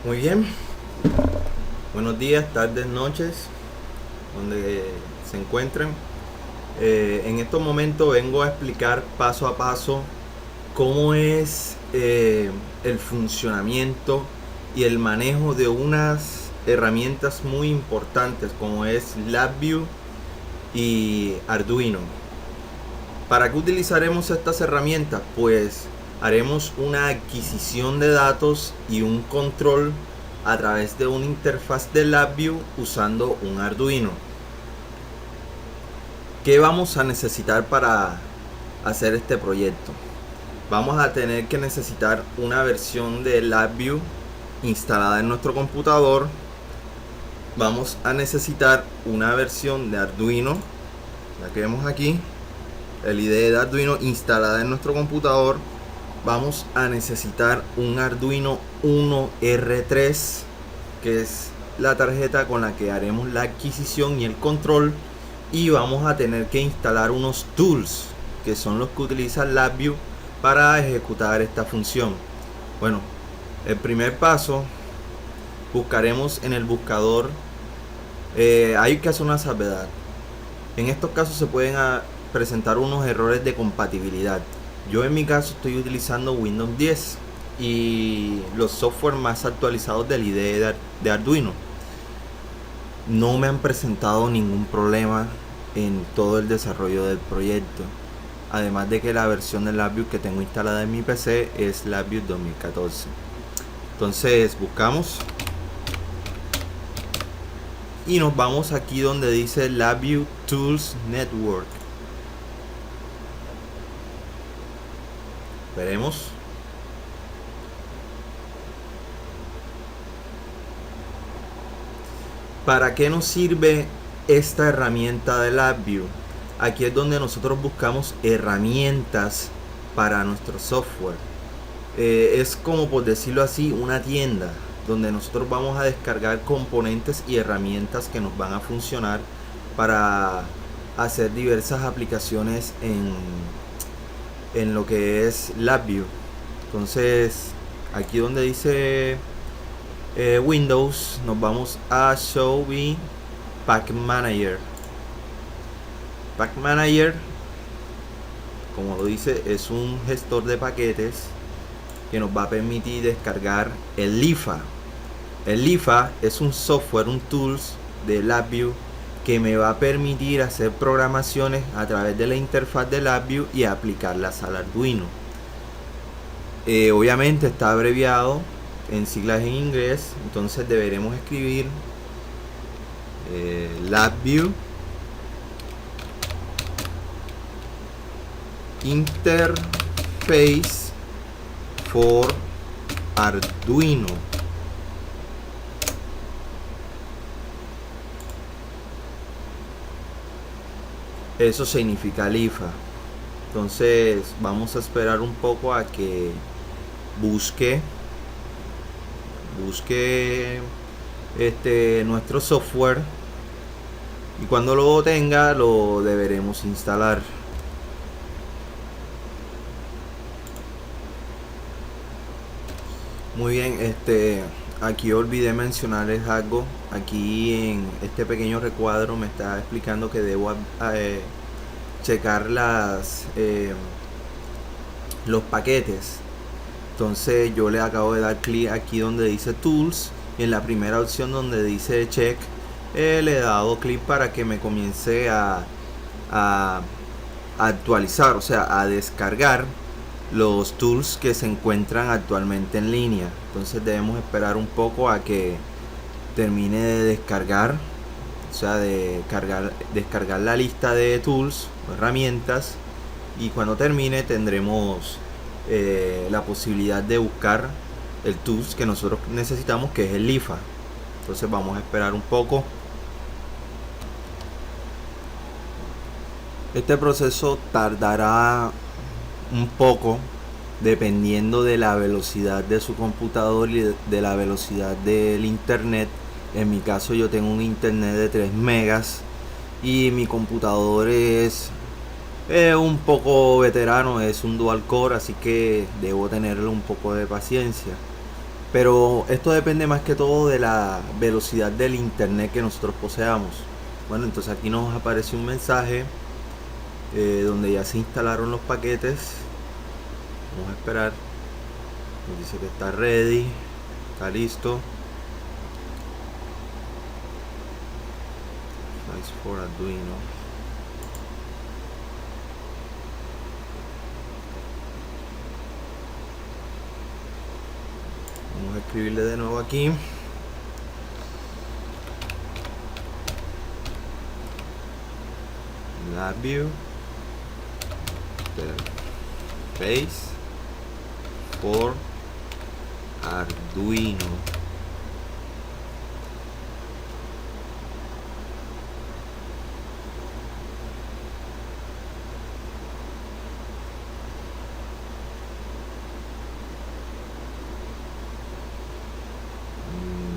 Muy bien, buenos días, tardes, noches, donde se encuentren. En estos momentos vengo a explicar paso a paso cómo es el funcionamiento y el manejo de unas herramientas muy importantes como es LabVIEW y Arduino. ¿Para qué utilizaremos estas herramientas? Pues haremos una adquisición de datos y un control a través de una interfaz de LabVIEW usando un Arduino. ¿Qué vamos a necesitar para hacer este proyecto? Vamos a tener que necesitar una versión de LabVIEW instalada en nuestro computador. Vamos a necesitar una versión de Arduino, la que vemos aquí, el IDE de Arduino instalada en nuestro computador. Vamos a necesitar un Arduino Uno R3, que es la tarjeta con la que haremos la adquisición y el control, y vamos a tener que instalar unos tools que son los que utiliza LabVIEW para ejecutar esta función. Bueno, el primer paso, buscaremos en el buscador. Hay que hacer una salvedad. En estos casos se pueden presentar unos errores de compatibilidad. Yo en mi caso estoy utilizando Windows 10 y los software más actualizados del IDE de Arduino. No me han presentado ningún problema en todo el desarrollo del proyecto. Además de que la versión de LabVIEW que tengo instalada en mi PC es LabVIEW 2014. Entonces buscamos y nos vamos aquí donde dice LabVIEW Tools Network. Veremos. ¿Para qué nos sirve esta herramienta de LabVIEW? Aquí es donde nosotros buscamos herramientas para nuestro software. Es como, por decirlo así, una tienda donde nosotros vamos a descargar componentes y herramientas que nos van a funcionar para hacer diversas aplicaciones en lo que es LabVIEW. Entonces, aquí donde dice Windows, nos vamos a Show Me Pack Manager. Pack Manager, como lo dice, es un gestor de paquetes que nos va a permitir descargar el Lifa. El Lifa es un software, un tools de LabVIEW que me va a permitir hacer programaciones a través de la interfaz de LabVIEW y aplicarlas al Arduino. Obviamente está abreviado en siglas en inglés, entonces deberemos escribir LabVIEW Interface for Arduino. Eso significa Lifa. Entonces vamos a esperar un poco a que busque nuestro software, y cuando lo tenga lo deberemos instalar. Muy bien, aquí olvidé mencionarles algo. Aquí en este pequeño recuadro me está explicando que debo checar los paquetes. Entonces yo le acabo de dar clic aquí donde dice Tools, y en la primera opción donde dice Check le he dado clic para que me comience a actualizar, o sea, a descargar los tools que se encuentran actualmente en línea. Entonces debemos esperar un poco a que termine de descargar, o sea, descargar la lista de tools o herramientas, y cuando termine tendremos la posibilidad de buscar el tools que nosotros necesitamos, que es el Lifa. Entonces vamos a esperar un poco. Este proceso tardará un poco dependiendo de la velocidad de su computador y de la velocidad del internet. En mi caso yo tengo un internet de 3 megas y mi computador es un poco veterano, es un dual core, así que debo tenerle un poco de paciencia. Pero esto depende más que todo de la velocidad del internet que nosotros poseamos. Bueno, entonces aquí nos aparece un mensaje donde ya se instalaron los paquetes. Vamos a esperar. Nos dice que está ready, está listo. Files for Arduino. Vamos a escribirle de nuevo aquí. LabVIEW interface for Arduino.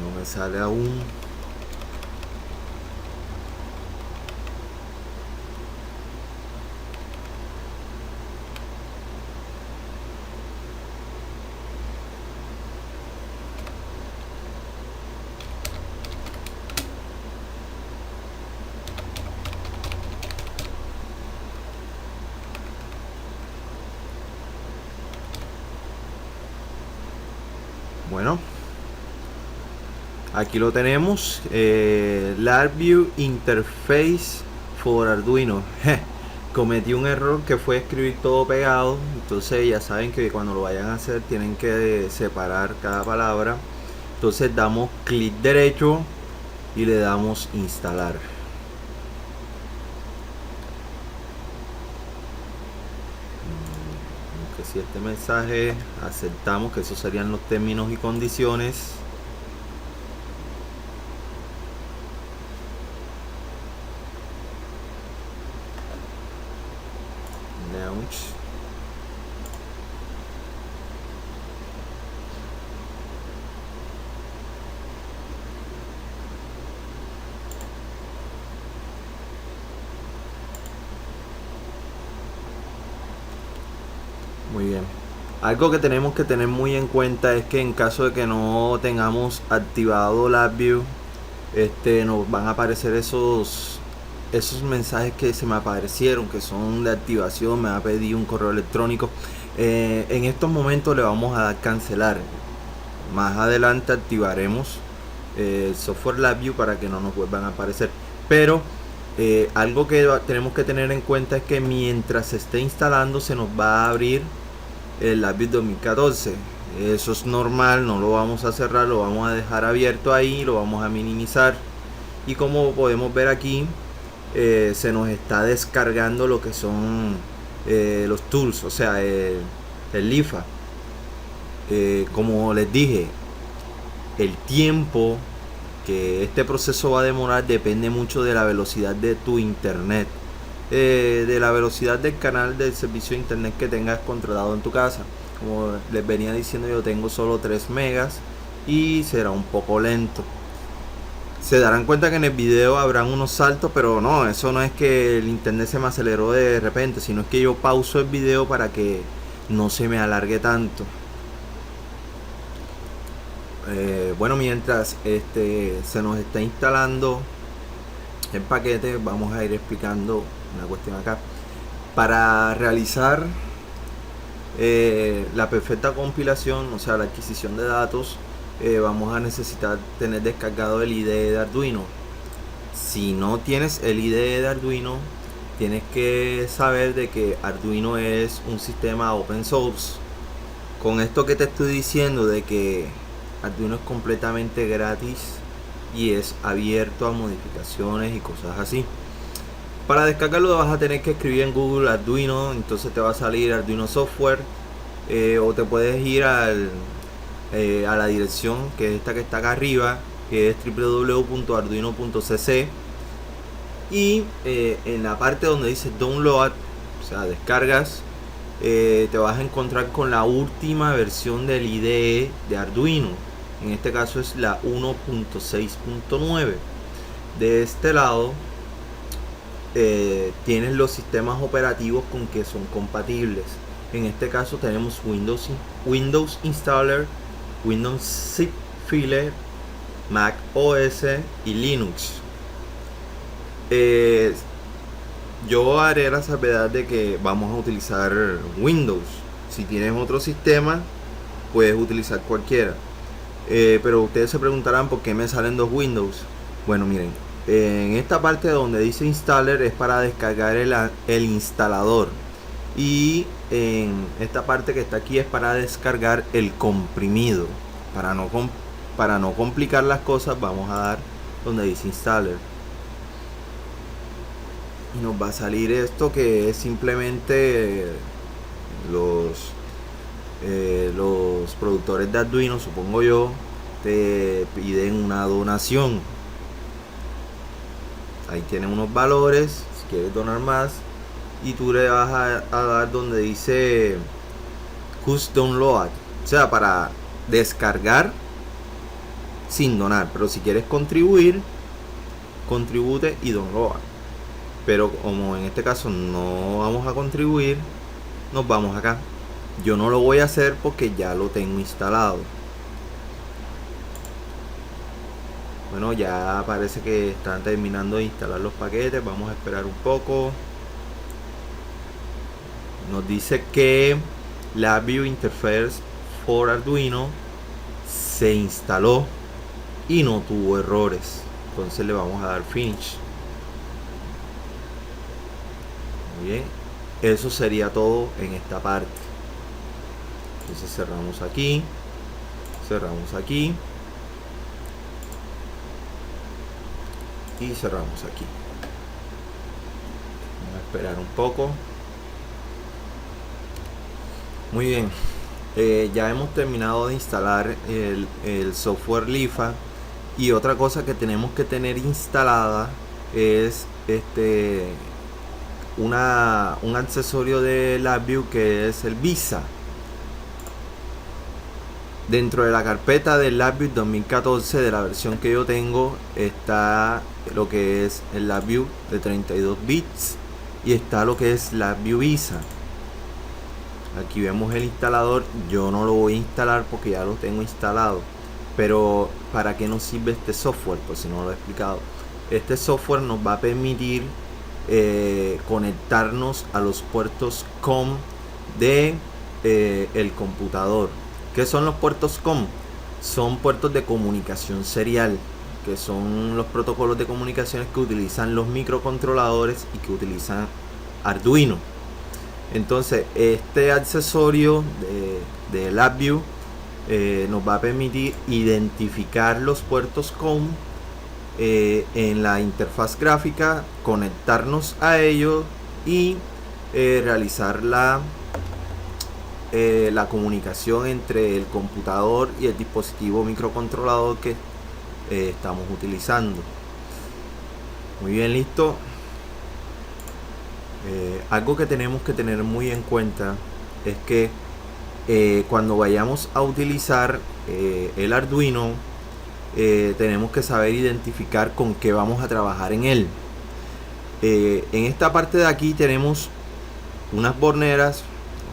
No me sale aún. Bueno, aquí lo tenemos, LabVIEW Interface for Arduino. Cometí un error que fue escribir todo pegado, entonces ya saben que cuando lo vayan a hacer tienen que separar cada palabra. Entonces damos clic derecho y le damos instalar. Que si este mensaje aceptamos, que esos serían los términos y condiciones. Launch. Muy bien. Algo que tenemos que tener muy en cuenta es que en caso de que no tengamos activado LabVIEW, nos van a aparecer esos mensajes que se me aparecieron, que son de activación. Me va a pedir un correo electrónico. En estos momentos le vamos a dar cancelar. Más adelante activaremos el software LabVIEW para que no nos vuelvan a aparecer. Pero algo que tenemos que tener en cuenta es que mientras se esté instalando se nos va a abrir el LabVIEW 2014. Eso es normal, no lo vamos a cerrar, lo vamos a dejar abierto ahí, lo vamos a minimizar. Y como podemos ver aquí, se nos está descargando lo que son los tools, o sea, el LIFA. Como les dije, el tiempo que este proceso va a demorar depende mucho de la velocidad de tu internet, de la velocidad del canal del servicio de internet que tengas controlado en tu casa. Como les venía diciendo, yo tengo solo 3 megas y será un poco lento. Se darán cuenta que en el video habrán unos saltos, pero no, eso no es que el internet se me aceleró de repente, sino es que yo pauso el video para que no se me alargue tanto. Bueno, mientras se nos está instalando el paquete, vamos a ir explicando una cuestión acá. Para realizar la perfecta compilación, o sea, la adquisición de datos, vamos a necesitar tener descargado el IDE de Arduino. Si no tienes el IDE de Arduino, tienes que saber de que Arduino es un sistema open source. Con esto que te estoy diciendo de que Arduino es completamente gratis y es abierto a modificaciones y cosas así. Para descargarlo vas a tener que escribir en Google Arduino, entonces te va a salir Arduino Software, o te puedes ir a la dirección que es esta que está acá arriba, que es www.arduino.cc, y en la parte donde dice download, o sea, descargas, te vas a encontrar con la última versión del IDE de Arduino. En este caso es la 1.6.9. De este lado tienes los sistemas operativos con que son compatibles. En este caso tenemos Windows Installer, Windows Zip File, Mac OS y Linux. Yo haré la salvedad de que vamos a utilizar Windows. Si tienes otro sistema, puedes utilizar cualquiera. Pero ustedes se preguntarán por qué me salen dos Windows. Bueno, miren, en esta parte donde dice Installer es para descargar el instalador. Y en esta parte que está aquí es para descargar el comprimido. Para no complicar las cosas, vamos a dar donde dice Installer. Y nos va a salir esto, que es simplemente los productores de Arduino, supongo yo, te piden una donación. Ahí tienen unos valores, si quieres donar más, y tú le vas a dar donde dice Custom Load, o sea, para descargar sin donar. Pero si quieres contribuir, contribute y download. Pero como en este caso no vamos a contribuir, nos vamos acá. Yo no lo voy a hacer porque ya lo tengo instalado. Bueno, ya parece que están terminando de instalar los paquetes. Vamos a esperar un poco. Nos dice que LabVIEW Interface for Arduino se instaló y no tuvo errores. Entonces le vamos a dar Finish. Muy bien. Eso sería todo en esta parte. Entonces cerramos aquí, y cerramos aquí. Vamos a esperar un poco. Muy bien, ya hemos terminado de instalar el software Lifa. Y otra cosa que tenemos que tener instalada es un accesorio de LabVIEW, que es el Visa. Dentro de la carpeta del LabVIEW 2014, de la versión que yo tengo, está lo que es el LabVIEW de 32 bits y está lo que es LabVIEW Visa. Aquí vemos el instalador. Yo no lo voy a instalar porque ya lo tengo instalado. Pero ¿para qué nos sirve este software? Pues si no lo he explicado. Este software nos va a permitir conectarnos a los puertos COM de el computador. ¿Qué son los puertos COM? Son puertos de comunicación serial, que son los protocolos de comunicaciones que utilizan los microcontroladores y que utilizan Arduino. Entonces este accesorio de LabVIEW nos va a permitir identificar los puertos COM en la interfaz gráfica, conectarnos a ellos y realizar la comunicación entre el computador y el dispositivo microcontrolador que estamos utilizando. Muy bien, listo. Algo que tenemos que tener muy en cuenta es que cuando vayamos a utilizar el Arduino, tenemos que saber identificar con qué vamos a trabajar en él. En esta parte de aquí tenemos unas borneras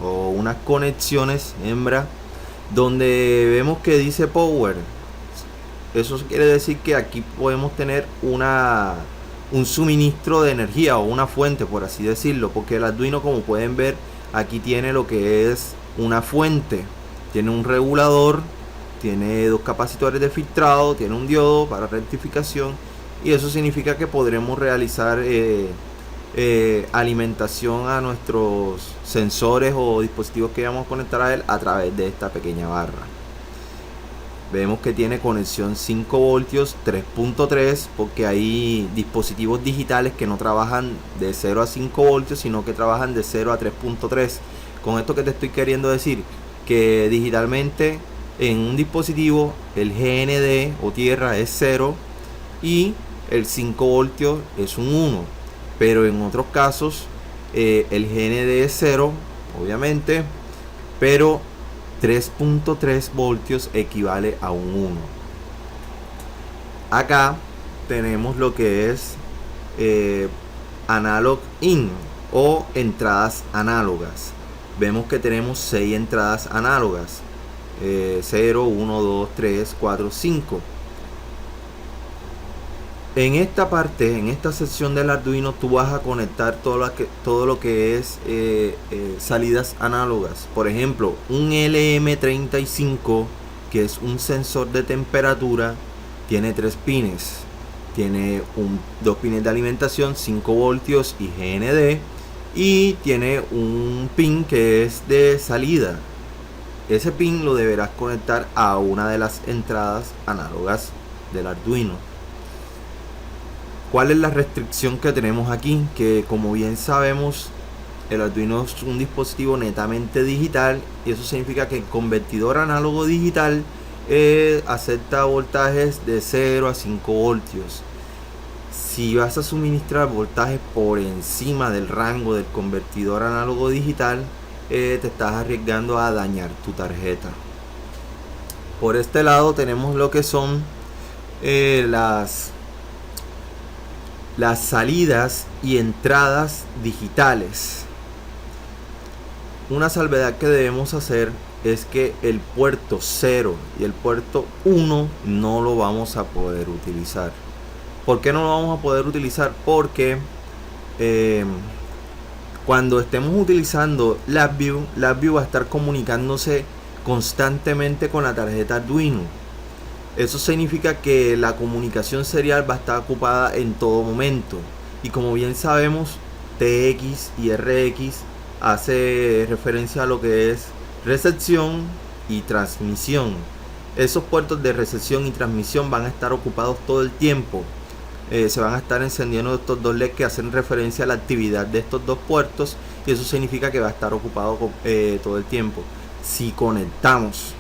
o unas conexiones hembra donde vemos que dice Power. Eso quiere decir que aquí podemos tener un suministro de energía o una fuente, por así decirlo, porque el Arduino, como pueden ver, aquí tiene lo que es una fuente, tiene un regulador, tiene dos capacitores de filtrado, tiene un diodo para rectificación, y eso significa que podremos realizar alimentación a nuestros sensores o dispositivos que vamos a conectar a él a través de esta pequeña barra. Vemos que tiene conexión 5 voltios 3.3, porque hay dispositivos digitales que no trabajan de 0 a 5 voltios, sino que trabajan de 0 a 3.3. Con esto que te estoy queriendo decir, que digitalmente en un dispositivo el GND o tierra es 0 y el 5 voltios es un 1. Pero en otros casos el GND es 0, obviamente, pero 3.3 voltios equivale a un 1. Acá tenemos lo que es analog in o entradas análogas. Vemos que tenemos 6 entradas análogas. 0, 1, 2, 3, 4, 5. En esta parte, en esta sección del Arduino, tú vas a conectar todo lo que es salidas análogas. Por ejemplo, un LM35, que es un sensor de temperatura, tiene 3 pines. Tiene 2 pines de alimentación, 5 voltios y GND. Y tiene un pin que es de salida. Ese pin lo deberás conectar a una de las entradas análogas del Arduino. ¿Cuál es la restricción que tenemos aquí? Que como bien sabemos, el Arduino es un dispositivo netamente digital, y eso significa que el convertidor análogo digital acepta voltajes de 0 a 5 voltios. Si vas a suministrar voltajes por encima del rango del convertidor análogo digital, te estás arriesgando a dañar tu tarjeta. Por este lado tenemos lo que son las salidas y entradas digitales. Una salvedad que debemos hacer es que el puerto 0 y el puerto 1 no lo vamos a poder utilizar. ¿Por qué no lo vamos a poder utilizar? Porque cuando estemos utilizando LabVIEW va a estar comunicándose constantemente con la tarjeta Arduino. Eso significa que la comunicación serial va a estar ocupada en todo momento. Y como bien sabemos, TX y RX hace referencia a lo que es recepción y transmisión. Esos puertos de recepción y transmisión van a estar ocupados todo el tiempo. Se van a estar encendiendo estos dos LEDs que hacen referencia a la actividad de estos dos puertos. Y eso significa que va a estar ocupado todo el tiempo. Si conectamos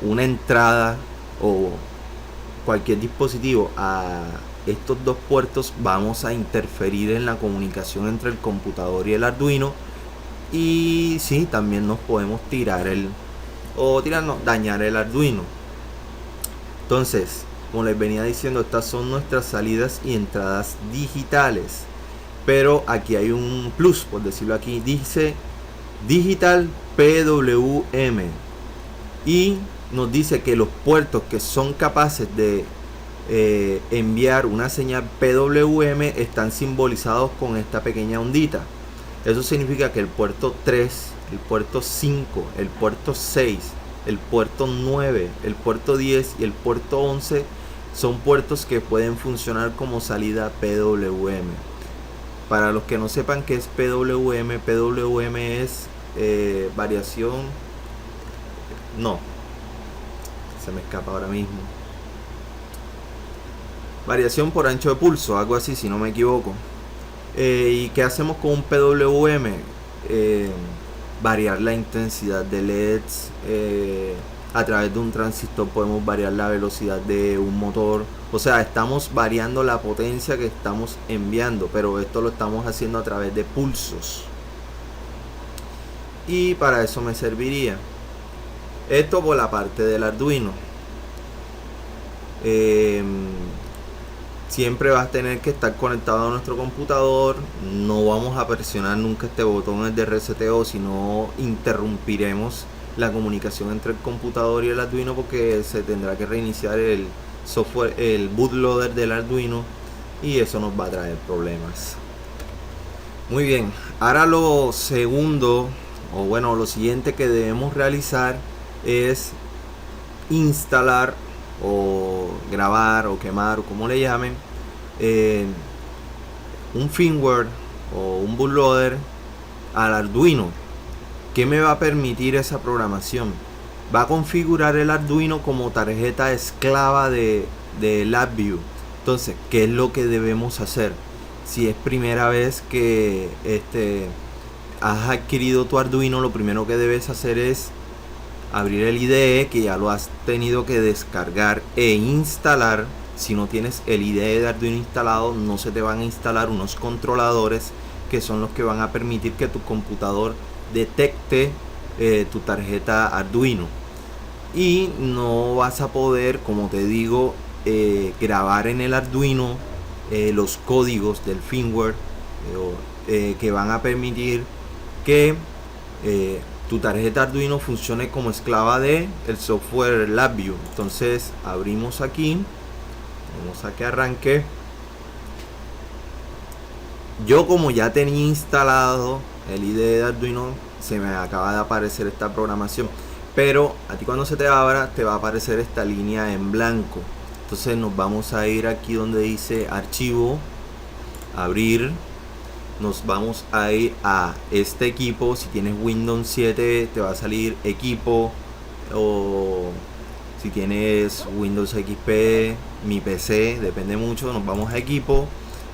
una entrada o cualquier dispositivo a estos dos puertos, vamos a interferir en la comunicación entre el computador y el Arduino, y sí, también nos podemos dañar el Arduino. Entonces, como les venía diciendo, estas son nuestras salidas y entradas digitales, pero aquí hay un plus, por decirlo aquí, dice Digital PWM, y nos dice que los puertos que son capaces de enviar una señal PWM están simbolizados con esta pequeña ondita. Eso significa que el puerto 3, el puerto 5, el puerto 6, el puerto 9, el puerto 10 y el puerto 11 son puertos que pueden funcionar como salida PWM. Para los que no sepan qué es PWM, PWM es variación... No, se me escapa ahora mismo. Variación por ancho de pulso, algo así, si no me equivoco. ¿Y qué hacemos con un PWM? Variar la intensidad de LEDs. A través de un transistor podemos variar la velocidad de un motor. O sea, estamos variando la potencia que estamos enviando, pero esto lo estamos haciendo a través de pulsos. Y para eso me serviría. Esto por la parte del Arduino. Siempre vas a tener que estar conectado a nuestro computador. No vamos a presionar nunca este botón de reseteo, si no interrumpiremos la comunicación entre el computador y el Arduino, porque se tendrá que reiniciar el software, el bootloader del Arduino, y eso nos va a traer problemas. Muy bien, ahora lo siguiente que debemos realizar es instalar o grabar o quemar, o como le llamen, un firmware o un bootloader al Arduino. ¿Qué me va a permitir esa programación? Va a configurar el Arduino como tarjeta esclava de LabVIEW. Entonces, ¿qué es lo que debemos hacer? Si es primera vez que has adquirido tu Arduino, lo primero que debes hacer es abrir el IDE, que ya lo has tenido que descargar e instalar. Si no tienes el IDE de Arduino instalado, no se te van a instalar unos controladores que son los que van a permitir que tu computador detecte tu tarjeta Arduino. Y no vas a poder, como te digo, grabar en el Arduino los códigos del firmware que van a permitir que tu tarjeta Arduino funcione como esclava de el software LabVIEW. Entonces abrimos aquí, vamos a que arranque. Yo, como ya tenía instalado el IDE de Arduino, se me acaba de aparecer esta programación, pero a ti cuando se te abra te va a aparecer esta línea en blanco. Entonces nos vamos a ir aquí donde dice archivo, abrir, nos vamos a ir a este equipo. Si tienes Windows 7 te va a salir equipo, o si tienes Windows XP, mi PC, depende mucho. Nos vamos a equipo.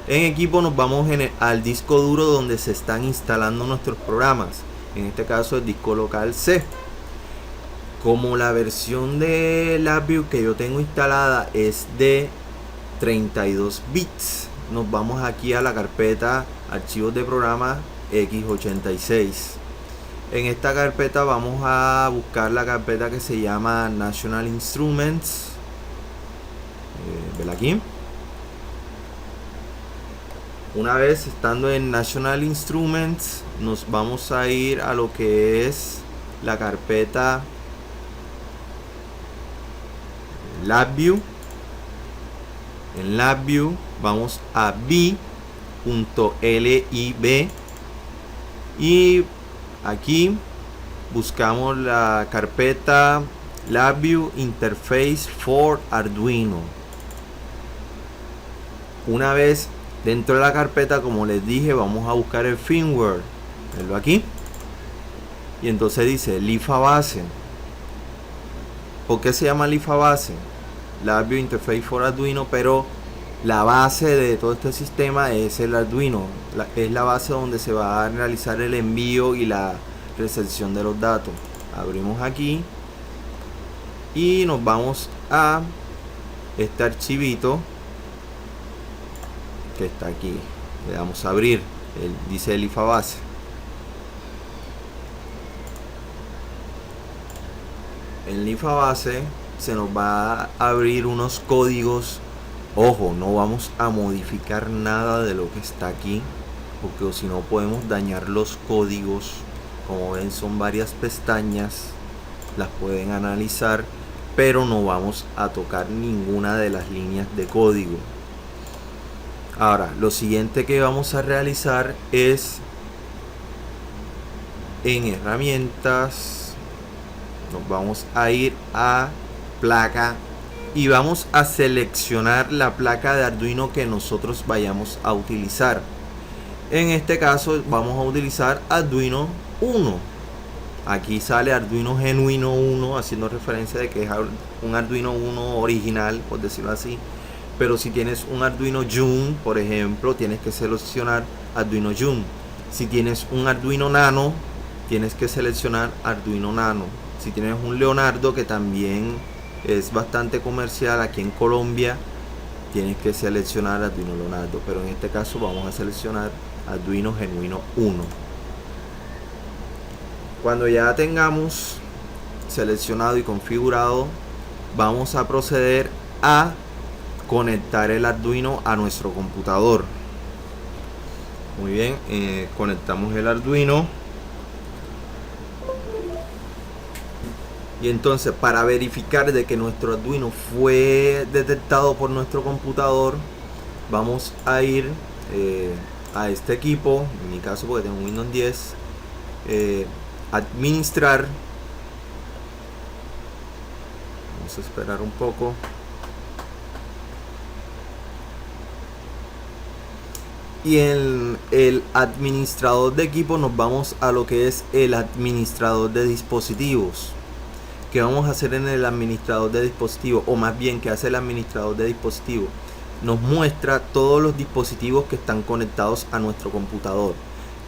En equipo nos vamos al disco duro donde se están instalando nuestros programas, en este caso el disco local C. Como la versión de LabVIEW que yo tengo instalada es de 32 bits, nos vamos aquí a la carpeta archivos de programa x86. En esta carpeta vamos a buscar la carpeta que se llama National Instruments. ¿Ven aquí? Una vez estando en National Instruments, nos vamos a ir a lo que es la carpeta LabVIEW. En LabVIEW vamos a v.lib y aquí buscamos la carpeta LabVIEW Interface for Arduino. Una vez dentro de la carpeta, como les dije, vamos a buscar el firmware. Verlo aquí. Y entonces dice LIFA base. ¿Por qué se llama LIFA base? LabVIEW Interface for Arduino, pero la base de todo este sistema es el Arduino. Es la base donde se va a realizar el envío y la recepción de los datos. Abrimos aquí y nos vamos a este archivito que está aquí. Le damos a abrir. Dice el LIFA base. En LIFA base se nos va a abrir unos códigos. Ojo, no vamos a modificar nada de lo que está aquí, porque si no podemos dañar los códigos. Como ven, son varias pestañas, las pueden analizar, pero no vamos a tocar ninguna de las líneas de código. Ahora, lo siguiente que vamos a realizar es en herramientas, nos vamos a ir a placa y vamos a seleccionar la placa de Arduino que nosotros vayamos a utilizar. En este caso vamos a utilizar Arduino 1. Aquí sale Arduino Genuino 1, haciendo referencia de que es un Arduino 1 original, por decirlo así. Pero si tienes un Arduino June, por ejemplo, tienes que seleccionar Arduino June. Si tienes un Arduino Nano, tienes que seleccionar Arduino Nano. Si tienes un Leonardo, que también es bastante comercial aquí en Colombia, tienes que seleccionar Arduino Leonardo. Pero en este caso vamos a seleccionar Arduino Genuino 1. Cuando ya tengamos seleccionado y configurado, vamos a proceder a conectar el Arduino a nuestro computador. Muy bien, conectamos el Arduino. Y entonces, para verificar de que nuestro Arduino fue detectado por nuestro computador, vamos a ir a este equipo, en mi caso porque tengo Windows 10, administrar. Vamos a esperar un poco. Y en el administrador de equipo nos vamos a lo que es el administrador de dispositivos. ¿Qué vamos a hacer en el administrador de dispositivos? O más bien, ¿qué hace el administrador de dispositivos? Nos muestra todos los dispositivos que están conectados a nuestro computador.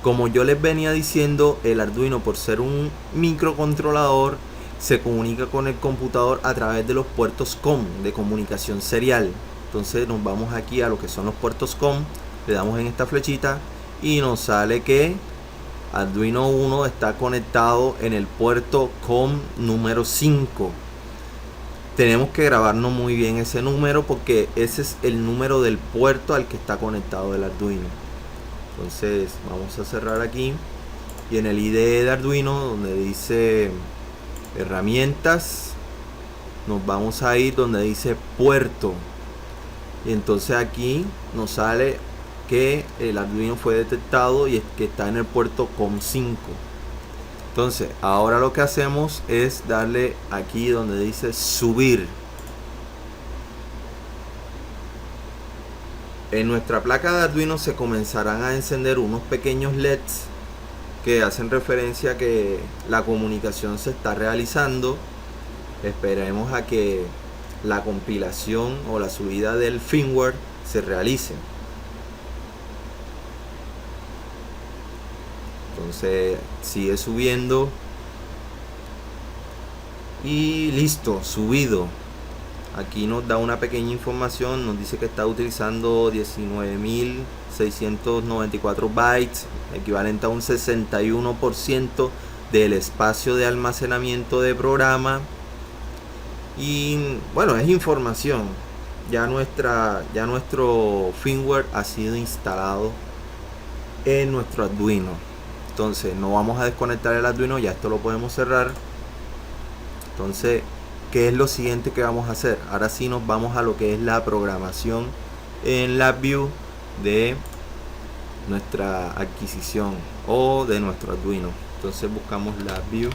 Como yo les venía diciendo, el Arduino, por ser un microcontrolador, se comunica con el computador a través de los puertos COM, de comunicación serial. Entonces nos vamos aquí a lo que son los puertos COM, le damos en esta flechita y nos sale que Arduino 1 está conectado en el puerto COM número 5. Tenemos que grabarnos muy bien ese número, porque ese es el número del puerto al que está conectado el Arduino. Entonces vamos a cerrar aquí y en el IDE de Arduino donde dice herramientas nos vamos a ir donde dice puerto, y entonces aquí nos sale que el Arduino fue detectado y es que está en el puerto COM5. Entonces ahora lo que hacemos es darle aquí donde dice subir. En nuestra placa de Arduino se comenzarán a encender unos pequeños LEDs que hacen referencia a que la comunicación se está realizando. Esperemos a que la compilación o la subida del firmware se realice. Entonces sigue subiendo y listo, subido. Aquí nos da una pequeña información, nos dice que está utilizando 19.694 bytes, equivalente a un 61% del espacio de almacenamiento de programa. Y bueno, es información. Ya nuestro firmware ha sido instalado en nuestro Arduino. Entonces no vamos a desconectar el Arduino, ya esto lo podemos cerrar. Entonces, ¿qué es lo siguiente que vamos a hacer? Ahora sí nos vamos a lo que es la programación en LabVIEW de nuestra adquisición o de nuestro Arduino. Entonces buscamos LabVIEW.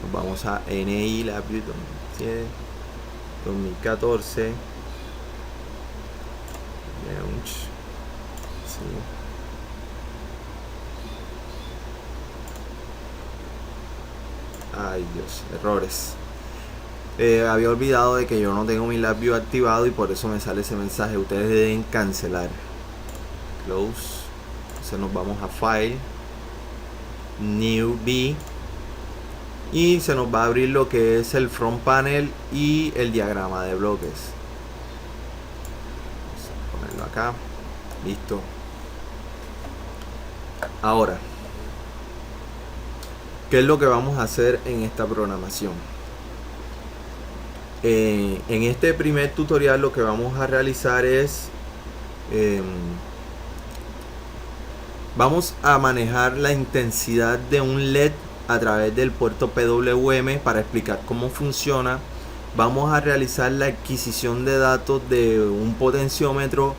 Nos vamos a NI LabVIEW 2014. Sí. Ay Dios, errores. Había olvidado de que yo no tengo mi LabVIEW activado y por eso me sale ese mensaje. Ustedes deben cancelar. Close. Entonces nos vamos a File, New B, y se nos va a abrir lo que es el front panel y el diagrama de bloques. Vamos a ponerlo acá. Listo. Ahora, ¿qué es lo que vamos a hacer en esta programación? En este primer tutorial lo que vamos a realizar es vamos a manejar la intensidad de un LED a través del puerto PWM para explicar cómo funciona. Vamos a realizar la adquisición de datos de un potenciómetro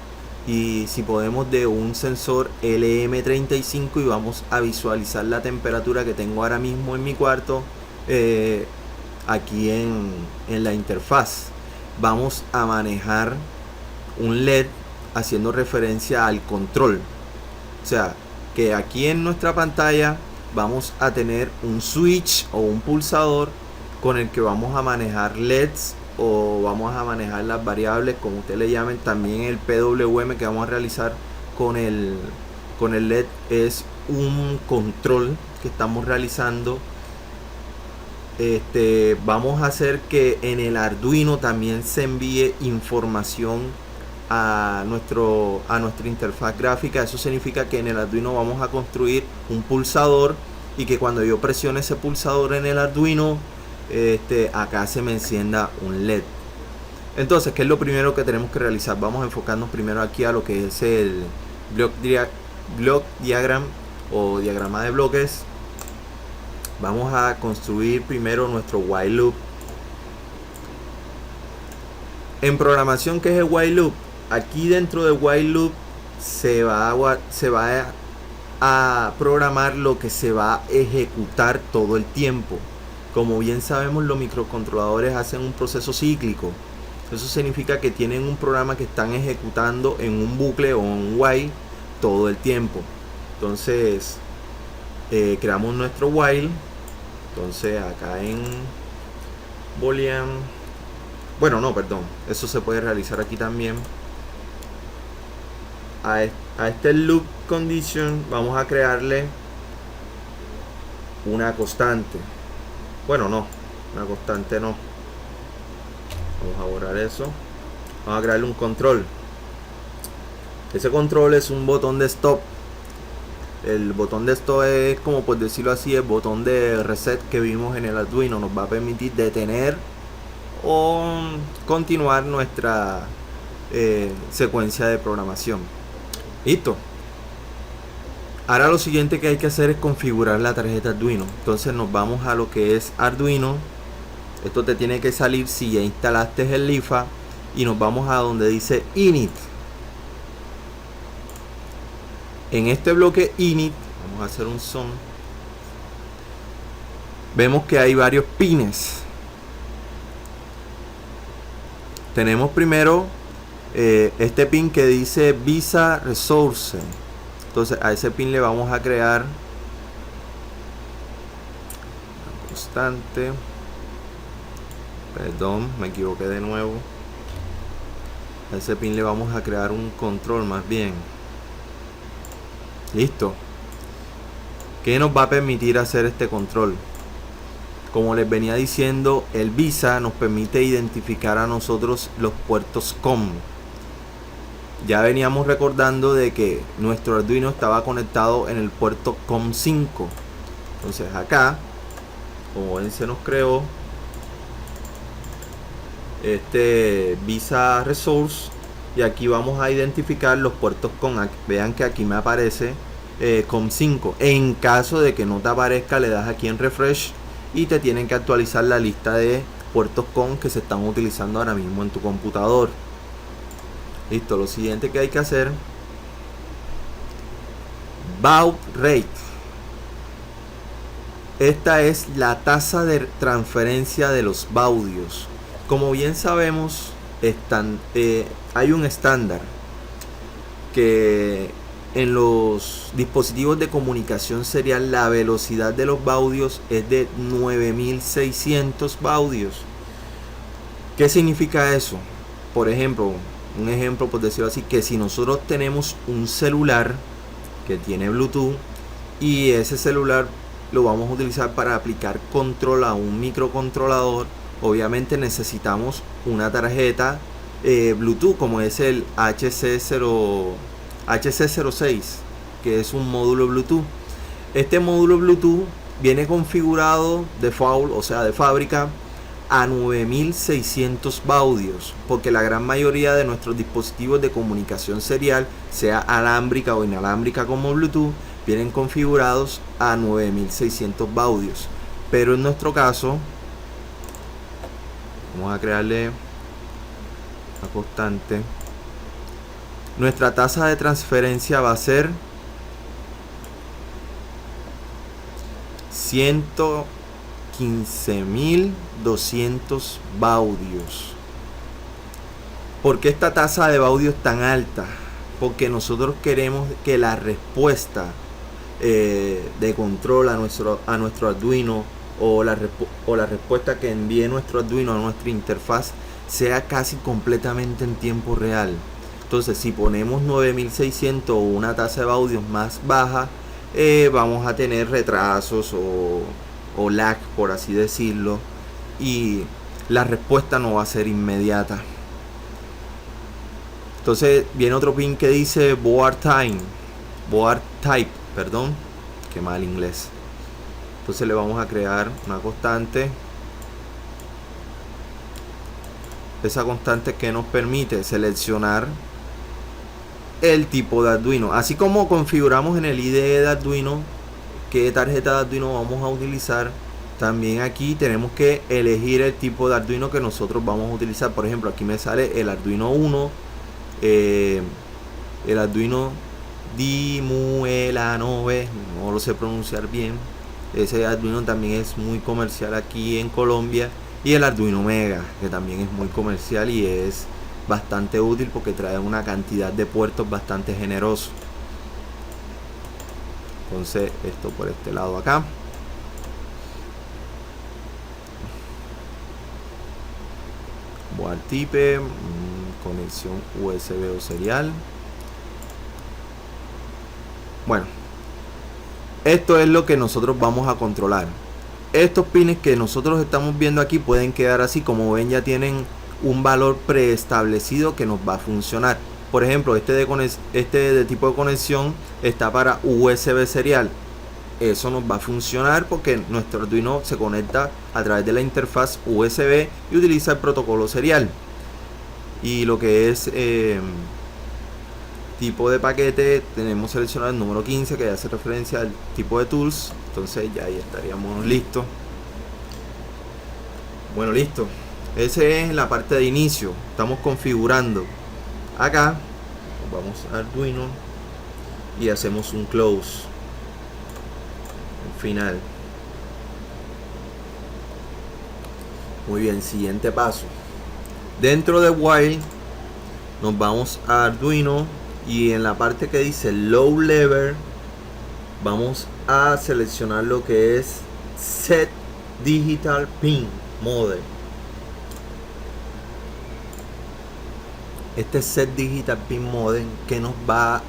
y si podemos de un sensor LM35 y vamos a visualizar la temperatura que tengo ahora mismo en mi cuarto aquí en la interfaz. Vamos a manejar un LED haciendo referencia al control, o sea que aquí en nuestra pantalla vamos a tener un switch o un pulsador con el que vamos a manejar LEDs o vamos a manejar las variables como ustedes le llamen. También el PWM que vamos a realizar con el LED es un control que estamos realizando. Vamos a hacer que en el Arduino también se envíe información a nuestra interfaz gráfica. Eso significa que en el Arduino vamos a construir un pulsador y que cuando yo presione ese pulsador en el Arduino acá se me encienda un LED. Entonces, ¿qué es lo primero que tenemos que realizar? Vamos a enfocarnos primero aquí a lo que es el block diagram o diagrama de bloques. Vamos a construir primero nuestro while loop. En programación, ¿qué es el while loop? Aquí dentro del while loop se va a programar lo que se va a ejecutar todo el tiempo. Como bien sabemos, los microcontroladores hacen un proceso cíclico. Eso significa que tienen un programa que están ejecutando en un bucle o un while todo el tiempo. Entonces creamos nuestro while. Entonces acá en Boolean, bueno, no, perdón, eso se puede realizar aquí también. A este loop condition vamos a crearle una constante. Bueno, no, una constante no. Vamos a borrar eso. Vamos a crearle un control. Ese control es un botón de stop. El botón de stop es, como por decirlo así, el botón de reset que vimos en el Arduino. Nos va a permitir detener o continuar nuestra secuencia de programación. Listo. Ahora lo siguiente que hay que hacer es configurar la tarjeta Arduino. Entonces nos vamos a lo que es Arduino. Esto te tiene que salir si ya instalaste el LIFA. Y nos vamos a donde dice Init. En este bloque Init, vamos a hacer un zoom. Vemos que hay varios pines. Tenemos primero este pin que dice Visa Resource. Entonces a ese pin le vamos a crear una constante. Perdón, me equivoqué de nuevo. A ese pin le vamos a crear un control más bien. Listo. ¿Qué nos va a permitir hacer este control? Como les venía diciendo, el Visa nos permite identificar a nosotros los puertos COM. Ya veníamos recordando de que nuestro Arduino estaba conectado en el puerto COM5. Entonces acá, como ven, se nos creó este Visa Resource. Y aquí vamos a identificar los puertos COM. Vean que aquí me aparece COM5. En caso de que no te aparezca, le das aquí en Refresh. Y te tienen que actualizar la lista de puertos COM que se están utilizando ahora mismo en tu computador. Listo, lo siguiente que hay que hacer, baud rate. Esta es la tasa de transferencia de los baudios. Como bien sabemos, hay un estándar que en los dispositivos de comunicación serial la velocidad de los baudios es de 9600 baudios. ¿Qué significa eso? Por ejemplo, un ejemplo por decirlo así, que si nosotros tenemos un celular que tiene Bluetooth y ese celular lo vamos a utilizar para aplicar control a un microcontrolador, obviamente necesitamos una tarjeta Bluetooth como es el HC06, que es un módulo Bluetooth. Este módulo Bluetooth viene configurado default, o sea de fábrica, a 9600 baudios, porque la gran mayoría de nuestros dispositivos de comunicación serial, sea alámbrica o inalámbrica como Bluetooth, vienen configurados a 9600 baudios. Pero en nuestro caso, vamos a crearle una constante. Nuestra tasa de transferencia va a ser 115.200 baudios. ¿Por qué esta tasa de baudios tan alta? Porque nosotros queremos que la respuesta de control a nuestro Arduino o la respuesta que envíe nuestro Arduino a nuestra interfaz sea casi completamente en tiempo real. Entonces, si ponemos 9600 o una tasa de baudios más baja, vamos a tener retrasos o lag, por así decirlo, y la respuesta no va a ser inmediata. Entonces viene otro pin que dice board type, perdón, que mal inglés. Entonces le vamos a crear una constante. Esa constante que nos permite seleccionar el tipo de Arduino, así como configuramos en el IDE de Arduino qué tarjeta de Arduino vamos a utilizar. También aquí tenemos que elegir el tipo de Arduino que nosotros vamos a utilizar. Por ejemplo, aquí me sale el Arduino 1, el Arduino Dimuelanove, no lo sé pronunciar bien. Ese Arduino también es muy comercial aquí en Colombia. Y el Arduino Mega, que también es muy comercial y es bastante útil porque trae una cantidad de puertos bastante generoso. Entonces esto por este lado acá. Board type, conexión USB o serial. Bueno, esto es lo que nosotros vamos a controlar. Estos pines que nosotros estamos viendo aquí pueden quedar así, como ven ya tienen un valor preestablecido que nos va a funcionar. Por ejemplo, este de tipo de conexión está para USB serial. Eso nos va a funcionar porque nuestro Arduino se conecta a través de la interfaz USB y utiliza el protocolo serial. Y lo que es tipo de paquete tenemos seleccionado el número 15, que hace referencia al tipo de tools. Entonces ya ahí estaríamos listos. Bueno, listo. Ese es la parte de inicio. Estamos configurando. Acá vamos a Arduino y hacemos un close, un final. Muy bien, siguiente paso. Dentro de While nos vamos a Arduino y en la parte que dice Low Level vamos a seleccionar lo que es Set Digital Pin Mode. Este Set Digital Pin Mode, ¿qué nos va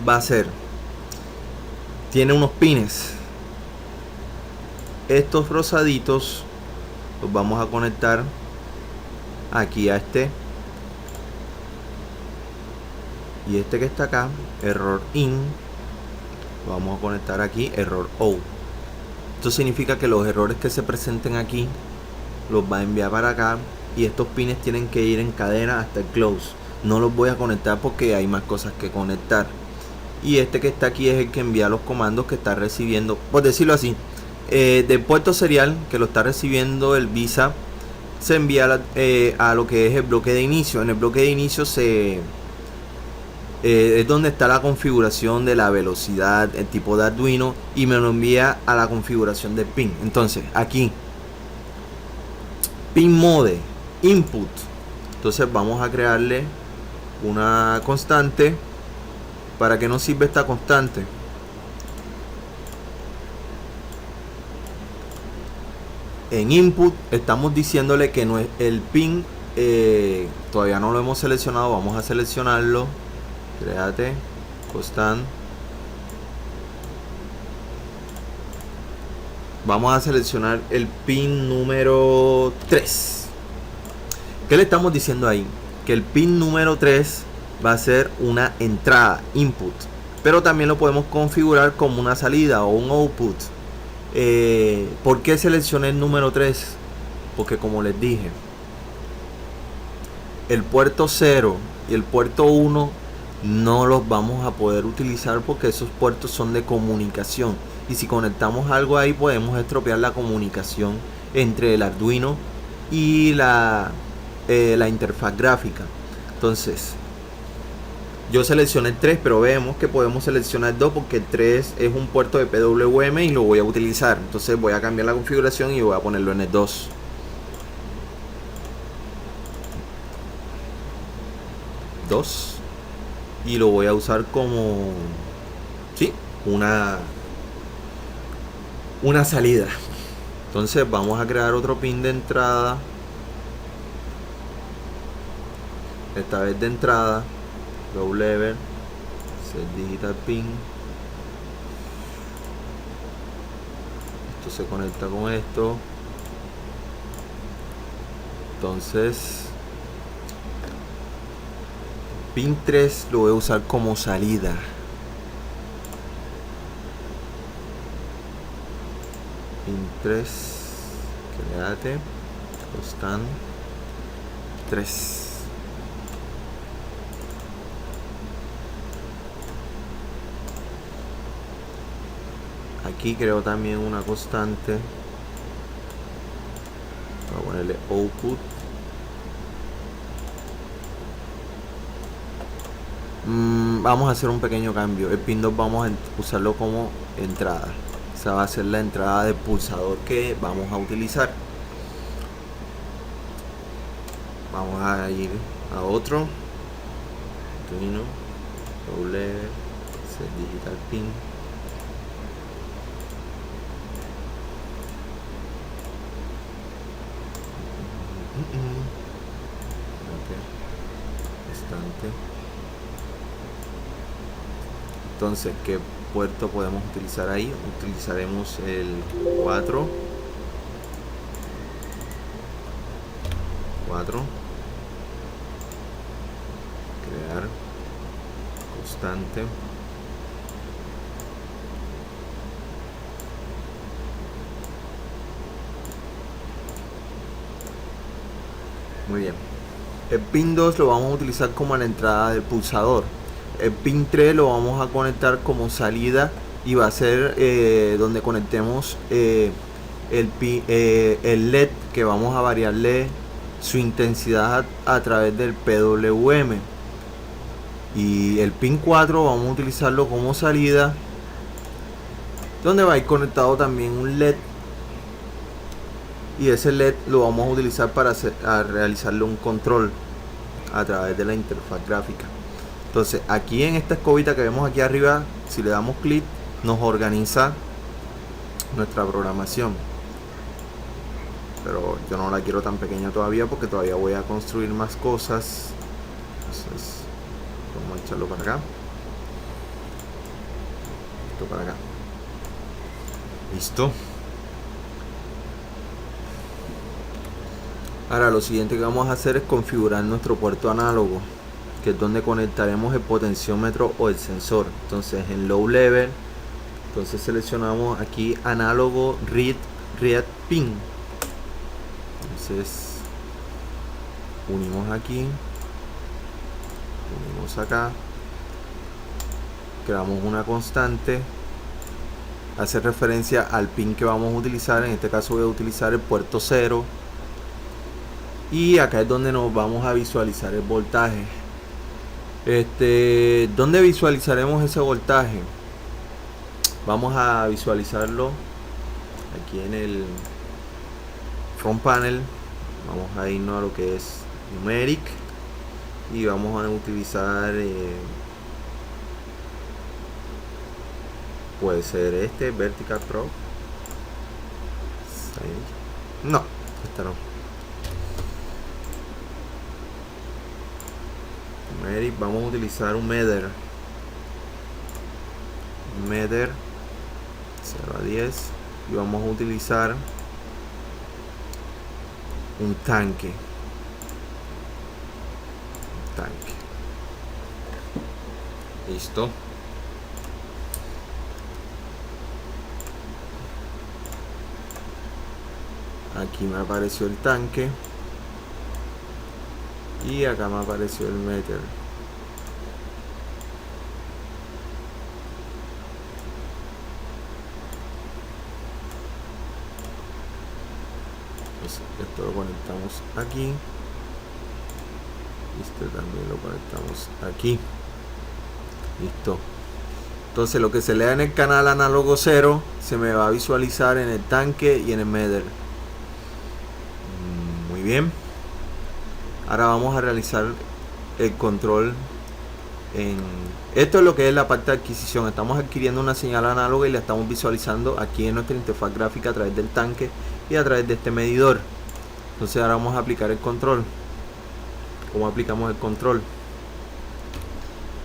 a hacer? Tiene unos pines. Estos rosaditos los vamos a conectar aquí a este. Y este que está acá, error in, lo vamos a conectar aquí, error out. Esto significa que los errores que se presenten aquí los va a enviar para acá. Y estos pines tienen que ir en cadena hasta el close. No los voy a conectar porque hay más cosas que conectar. Y este que está aquí es el que envía los comandos que está recibiendo, por decirlo así, del puerto serial que lo está recibiendo el Visa. Se envía a lo que es el bloque de inicio. En el bloque de inicio es donde está la configuración de la velocidad, el tipo de Arduino, y me lo envía a la configuración del pin. Entonces aquí pin mode input, entonces vamos a crearle una constante. ¿Para qué nos sirve esta constante? En input estamos diciéndole que no es el pin, todavía no lo hemos seleccionado, vamos a seleccionarlo. Créate constant. Vamos a seleccionar el pin número 3. ¿Qué le estamos diciendo ahí? Que el pin número 3 va a ser una entrada, input, pero también lo podemos configurar como una salida o un output. ¿Por qué seleccioné el número 3? Porque como les dije, el puerto 0 y el puerto 1 no los vamos a poder utilizar porque esos puertos son de comunicación, y si conectamos algo ahí podemos estropear la comunicación entre el Arduino y la interfaz gráfica. Entonces yo seleccioné el 3, pero vemos que podemos seleccionar el 2 porque el 3 es un puerto de PWM y lo voy a utilizar. Entonces voy a cambiar la configuración y voy a ponerlo en el 2. Y lo voy a usar como una salida. Entonces vamos a crear otro pin de entrada, esta vez de entrada, low level, set digital pin. Esto se conecta con esto. Entonces pin 3 lo voy a usar como salida. Pin 3, créate constant 3. Aquí creo también una constante. Voy a ponerle output. Vamos a hacer un pequeño cambio. El pin 2 vamos a usarlo como entrada. Esa va a ser la entrada del pulsador que vamos a utilizar. Vamos a ir a otro Arduino, low level, set digital pin. Entonces, ¿qué puerto podemos utilizar ahí? Utilizaremos el 4. Crear constante. Muy bien. El pin 2 lo vamos a utilizar como la entrada del pulsador. El pin 3 lo vamos a conectar como salida y va a ser donde conectemos el LED, que vamos a variarle su intensidad a través del PWM. Y el pin 4 vamos a utilizarlo como salida, donde va a ir conectado también un LED, y ese LED lo vamos a utilizar para realizarle un control a través de la interfaz gráfica. Entonces aquí en esta escobita que vemos aquí arriba, si le damos clic, nos organiza nuestra programación, pero yo no la quiero tan pequeña todavía porque todavía voy a construir más cosas. Entonces vamos a echarlo para acá, esto para acá, listo. Ahora lo siguiente que vamos a hacer es configurar nuestro puerto análogo, que es donde conectaremos el potenciómetro o el sensor. Entonces en low level, entonces seleccionamos aquí análogo read pin. Entonces unimos aquí, unimos acá, creamos una constante, hace referencia al pin que vamos a utilizar. En este caso voy a utilizar el puerto 0, y acá es donde nos vamos a visualizar el voltaje. ¿Dónde visualizaremos ese voltaje? Vamos a visualizarlo aquí en el front panel. Vamos a irnos a lo que es numeric y vamos a utilizar puede ser vertical probe. No, esta no. Numeric, vamos a utilizar un Mether 0 a 10, y vamos a utilizar un tanque. Listo. Aquí me apareció el tanque y acá me apareció el meter. Esto lo conectamos aquí, también lo conectamos aquí. Listo. Entonces lo que se lea en el canal análogo 0 se me va a visualizar en el tanque y en el meter. Muy bien. Ahora vamos a realizar el control esto es lo que es la parte de adquisición. Estamos adquiriendo una señal análoga y la estamos visualizando aquí en nuestra interfaz gráfica a través del tanque y a través de este medidor. Entonces ahora vamos a aplicar el control. ¿Cómo aplicamos el control?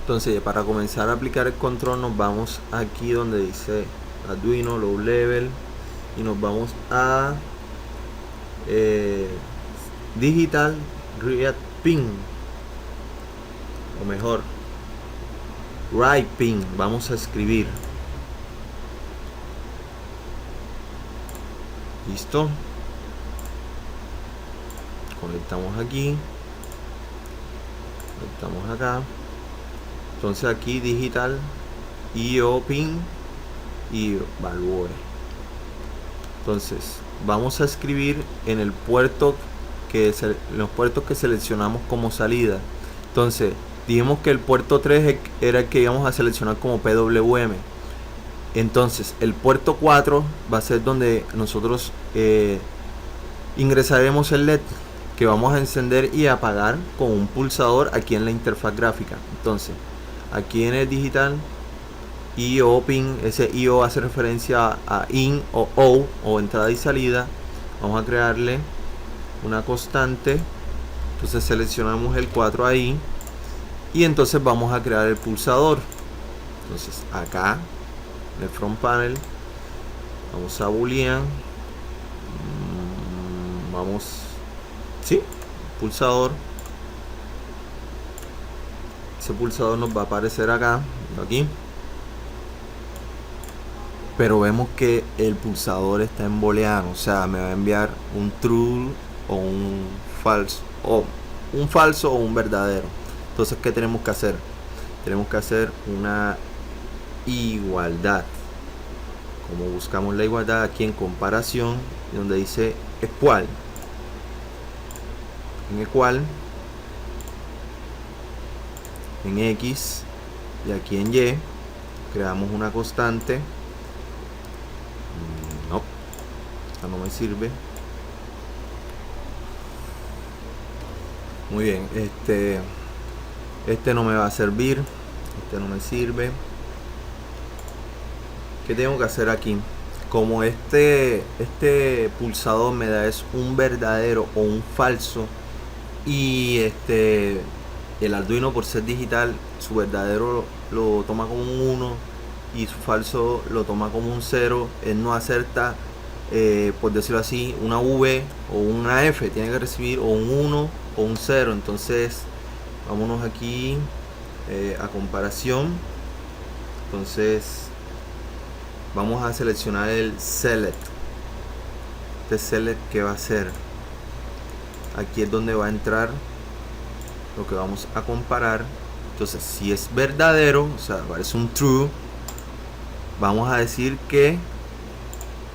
Entonces para comenzar a aplicar el control nos vamos aquí donde dice Arduino Low Level y nos vamos a Digital Read Pin, o mejor Write Pin. Vamos a escribir. Listo. Conectamos aquí, conectamos acá. Entonces aquí digital IO pin y value. Entonces vamos a escribir en el puerto los puertos que seleccionamos como salida. Entonces dijimos que el puerto 3 era el que íbamos a seleccionar como PWM. Entonces el puerto 4 va a ser donde nosotros ingresaremos el LED, que vamos a encender y apagar con un pulsador aquí en la interfaz gráfica. Entonces aquí en el digital IO pin, ese IO hace referencia a in o out, o entrada y salida. Vamos a crearle una constante. Entonces seleccionamos el 4 ahí y entonces vamos a crear el pulsador. Entonces acá en el front panel vamos a boolean, pulsador. Ese pulsador nos va a aparecer acá, aquí, pero vemos que el pulsador está en booleano, o sea, me va a enviar un true o un falso, o un verdadero. Entonces, ¿qué tenemos que hacer? tenemos que hacer una igualdad. Como buscamos la igualdad aquí en comparación, donde dice equal, en equal, en X y aquí en Y creamos una constante. No, esta no me sirve. Muy bien, este no me va a servir, este no me sirve. ¿Qué tengo que hacer aquí? Como este pulsador me da es un verdadero o un falso, y el Arduino, por ser digital, su verdadero lo toma como un 1 y su falso lo toma como un 0, él no acepta, por decirlo así, una V o una F, tiene que recibir o un 1 o un 0. Entonces vámonos aquí a comparación. Entonces vamos a seleccionar el select. Este select, ¿qué va a hacer? Aquí es donde va a entrar lo que vamos a comparar. Entonces, si es verdadero, o sea, parece un true, vamos a decir que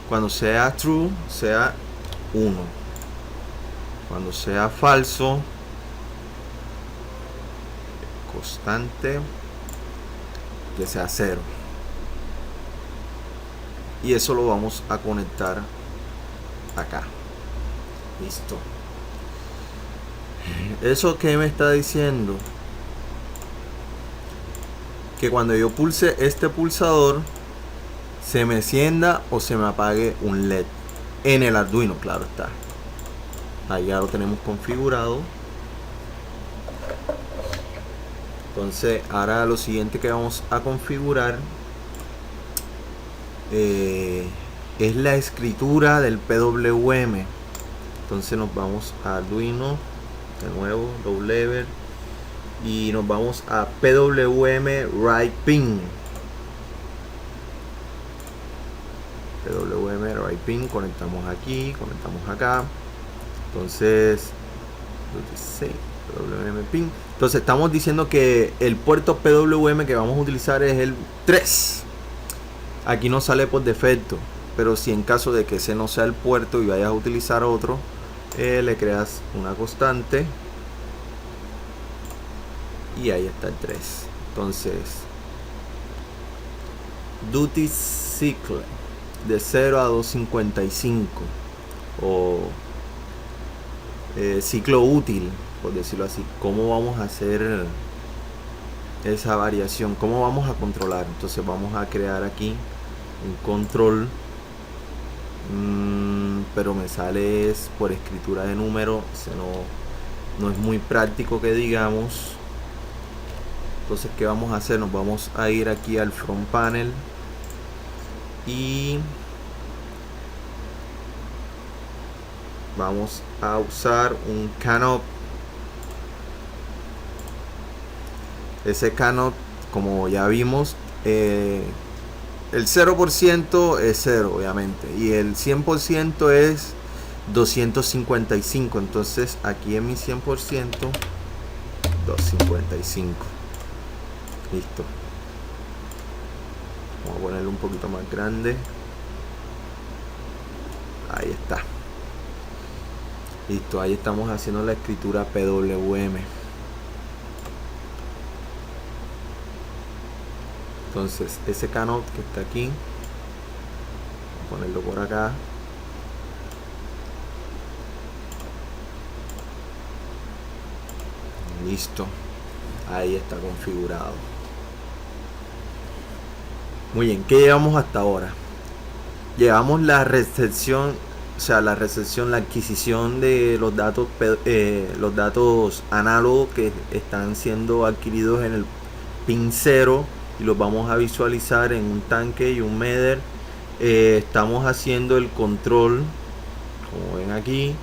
cuando sea true sea 1, cuando sea falso, constante, que sea 0. Y eso lo vamos a conectar acá. Listo. ¿Eso qué me está diciendo? Que cuando yo pulse este pulsador, se me encienda o se me apague un LED en el Arduino, claro está. Ahí ya lo tenemos configurado. Entonces ahora lo siguiente que vamos a configurar es la escritura del PWM. Entonces nos vamos a Arduino, de nuevo, low level, y nos vamos a PWM write pin. PWM write pin, conectamos aquí, conectamos acá. Entonces PWM pin. Entonces estamos diciendo que el puerto PWM que vamos a utilizar es el 3. Aquí no sale por defecto, pero si en caso de que ese no sea el puerto y vayas a utilizar otro, le creas una constante y ahí está el 3. Entonces duty cycle de 0 a 255, o ciclo útil, por decirlo así. ¿Cómo vamos a hacer esa variación? ¿Cómo vamos a controlar? Entonces vamos a crear aquí un control, pero me sale es por escritura de número, no es muy práctico que digamos. Entonces, ¿qué vamos a hacer? Nos vamos a ir aquí al front panel y vamos a usar un cannot. Ese cannot, como ya vimos, el 0% es 0, obviamente, y el 100% es 255. Entonces aquí en mi 100%, 255. Listo. Vamos a ponerlo un poquito más grande. Ahí está. Listo, ahí estamos haciendo la escritura PWM. Entonces ese cannot que está aquí, vamos a ponerlo por acá. Listo, ahí está configurado. Muy bien, ¿qué llevamos hasta ahora? Llevamos la recepción, la adquisición de los datos análogos que están siendo adquiridos en el pin 0, y los vamos a visualizar en un tanque y un meter. Estamos haciendo el control, como ven aquí,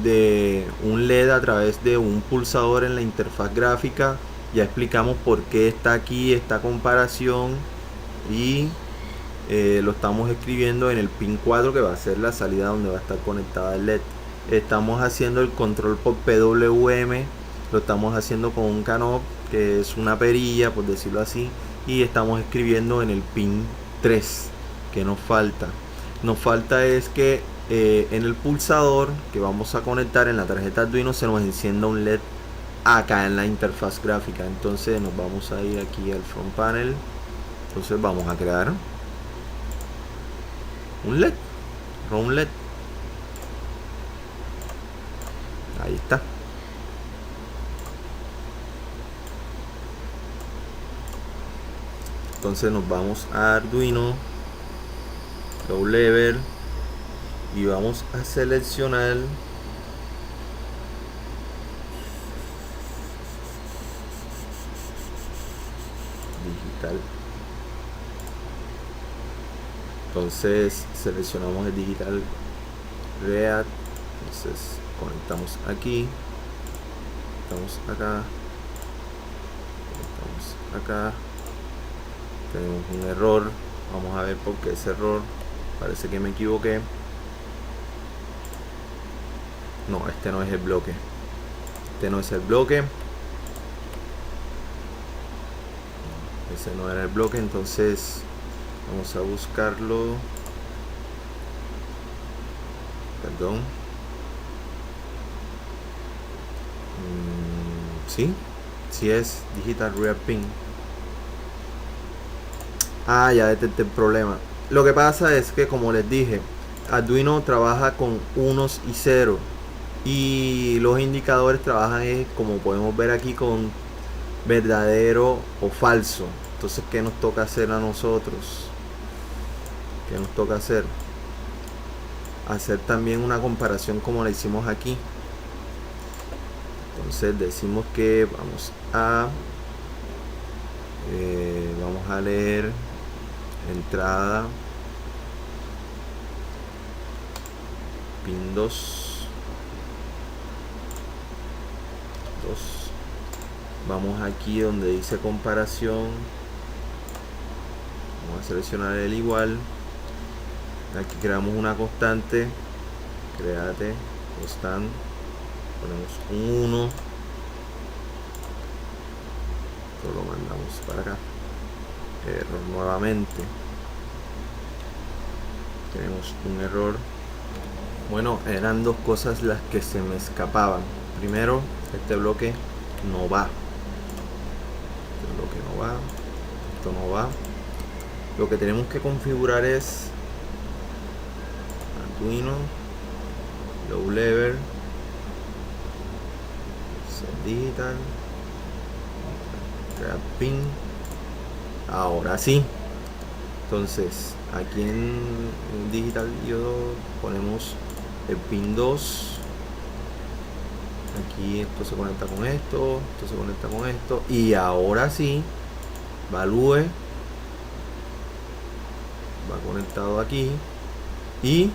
de un LED a través de un pulsador en la interfaz gráfica. Ya explicamos por qué está aquí esta comparación, y lo estamos escribiendo en el pin 4, que va a ser la salida donde va a estar conectada el LED. Estamos haciendo el control por PWM, lo estamos haciendo con un cannot que es una perilla, por decirlo así, y estamos escribiendo en el pin 3. Que nos falta es que en el pulsador que vamos a conectar en la tarjeta Arduino se nos encienda un LED acá en la interfaz gráfica. Entonces nos vamos a ir aquí al front panel. Entonces vamos a crear un LED, un LED. Ahí está. Entonces nos vamos a Arduino, Low Level, y vamos a seleccionar digital. Entonces seleccionamos el digital React. Entonces conectamos aquí, estamos acá, conectamos acá. Tenemos un error. Vamos a ver por qué ese error. Parece que me equivoqué. No, este no es el bloque. Este no es el bloque. Ese no era el bloque. Entonces vamos a buscarlo. Perdón. Sí es Digital React Pin. Ya detecté el problema. Lo que pasa es que, como les dije, Arduino trabaja con unos y ceros, y los indicadores trabajan, como podemos ver aquí, con verdadero o falso. Entonces, ¿qué nos toca hacer a nosotros? ¿Qué nos toca hacer? Hacer también una comparación como la hicimos aquí. Entonces decimos que vamos a leer entrada pin 2. Vamos aquí donde dice comparación, vamos a seleccionar el igual. Aquí creamos una constante, créate constante, ponemos un 1, lo mandamos para acá. Error nuevamente, tenemos un error. Bueno, eran dos cosas las que se me escapaban. Primero, este bloque no va, esto no va. Lo que tenemos que configurar es Arduino Low Level, Set Digital, React Pin. Ahora sí. Entonces aquí en Digital yo ponemos el pin 2. Aquí esto se conecta con esto, esto se conecta con esto, y ahora sí, Value va conectado aquí y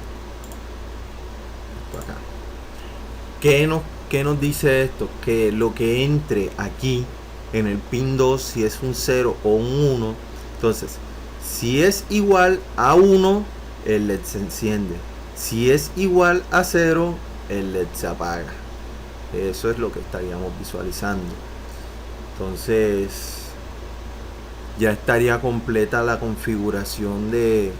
esto acá. ¿Qué nos dice esto? Que lo que entre aquí en el pin 2, si es un 0 o un 1, entonces si es igual a 1, el LED se enciende. Si es igual a 0, el LED se apaga. Eso es lo que estaríamos visualizando. Entonces ya estaría completa la configuración de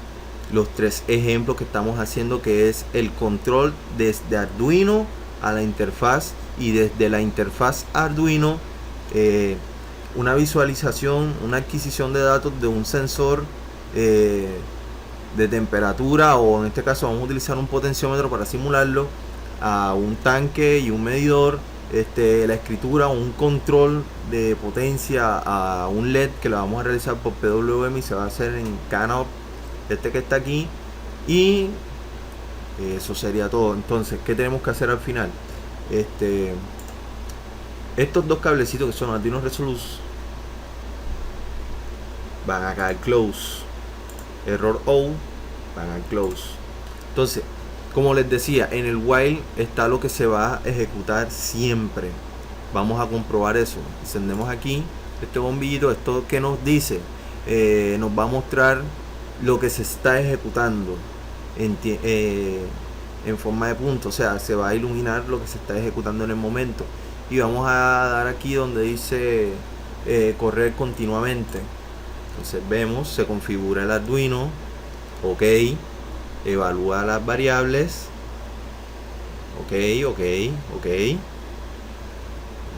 los 3 ejemplos que estamos haciendo, que es el control desde Arduino a la interfaz, y desde la interfaz Arduino una visualización, una adquisición de datos de un sensor de temperatura, o en este caso vamos a utilizar un potenciómetro para simularlo, a un tanque y un medidor, la escritura, un control de potencia a un LED que lo vamos a realizar por PWM y se va a hacer en Canop, que está aquí, y eso sería todo. Entonces, ¿qué tenemos que hacer al final? Estos dos cablecitos que son Arduino Resolute van acá al close, error O, van al close. Entonces, como les decía, en el while está lo que se va a ejecutar siempre. Vamos a comprobar eso. Encendemos aquí este bombillito. Esto que nos dice, nos va a mostrar lo que se está ejecutando en forma de punto. O sea, se va a iluminar lo que se está ejecutando en el momento. Y vamos a dar aquí donde dice correr continuamente. Entonces vemos, se configura el Arduino, ok, evalúa las variables, ok,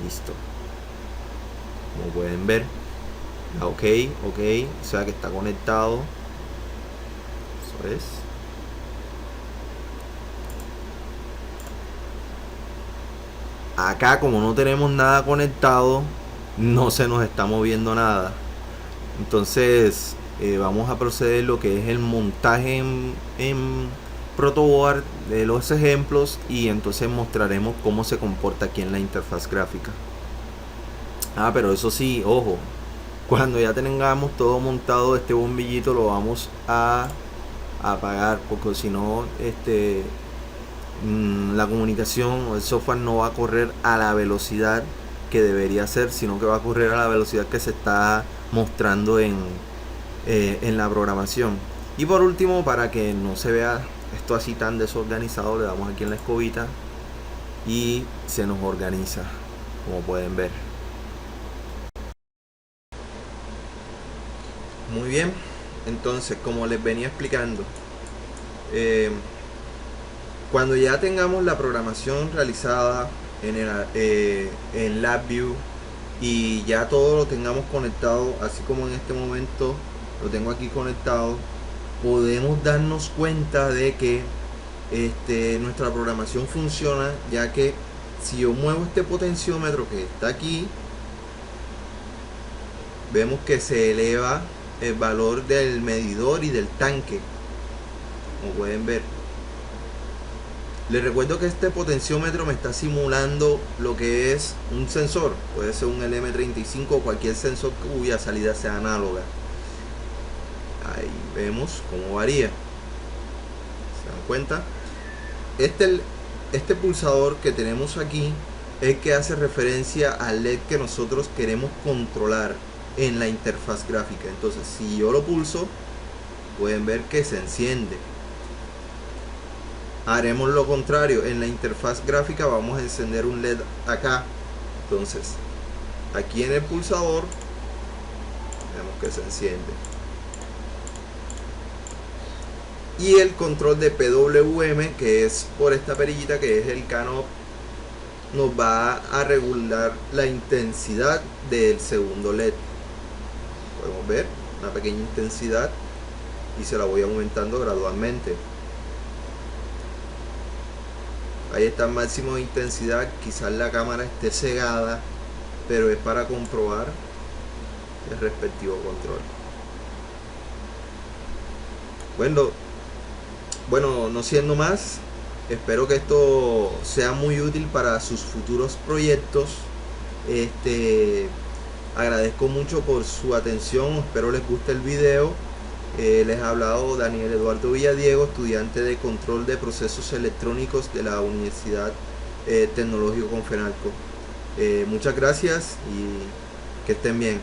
listo. Como pueden ver, ok, o sea que está conectado. Eso es. Acá, como no tenemos nada conectado, no se nos está moviendo nada. Entonces vamos a proceder lo que es el montaje en protoboard de los ejemplos, y entonces mostraremos cómo se comporta aquí en la interfaz gráfica. Pero eso sí, ojo, cuando ya tengamos todo montado, este bombillito lo vamos a apagar, porque si no la comunicación o el software no va a correr a la velocidad que debería ser, sino que va a correr a la velocidad que se está mostrando en la programación. Y por último, para que no se vea esto así tan desorganizado, le damos aquí en la escobita y se nos organiza, como pueden ver. Muy bien, entonces, como les venía explicando, cuando ya tengamos la programación realizada en LabVIEW y ya todo lo tengamos conectado, así como en este momento lo tengo aquí conectado, podemos darnos cuenta de que nuestra programación funciona, ya que si yo muevo este potenciómetro que está aquí, vemos que se eleva el valor del medidor y del tanque, como pueden ver. Les recuerdo que este potenciómetro me está simulando lo que es un sensor, puede ser un LM35 o cualquier sensor cuya salida sea análoga. Ahí vemos cómo varía. ¿Se dan cuenta? Este pulsador que tenemos aquí es el que hace referencia al LED que nosotros queremos controlar en la interfaz gráfica. Entonces, si yo lo pulso, pueden ver que se enciende. Haremos lo contrario, en la interfaz gráfica vamos a encender un LED acá. Entonces, aquí en el pulsador vemos que se enciende. Y el control de PWM, que es por esta perillita que es el CAN-OFF, nos va a regular la intensidad del segundo LED. Podemos ver una pequeña intensidad y se la voy aumentando gradualmente. Ahí está el máximo de intensidad. Quizás la cámara esté cegada, pero es para comprobar el respectivo control. Bueno, no siendo más, espero que esto sea muy útil para sus futuros proyectos. Agradezco mucho por su atención, espero les guste el video. Les ha hablado Daniel Eduardo Villadiego, estudiante de control de procesos electrónicos de la Universidad Tecnológico Confenalco. Muchas gracias y que estén bien.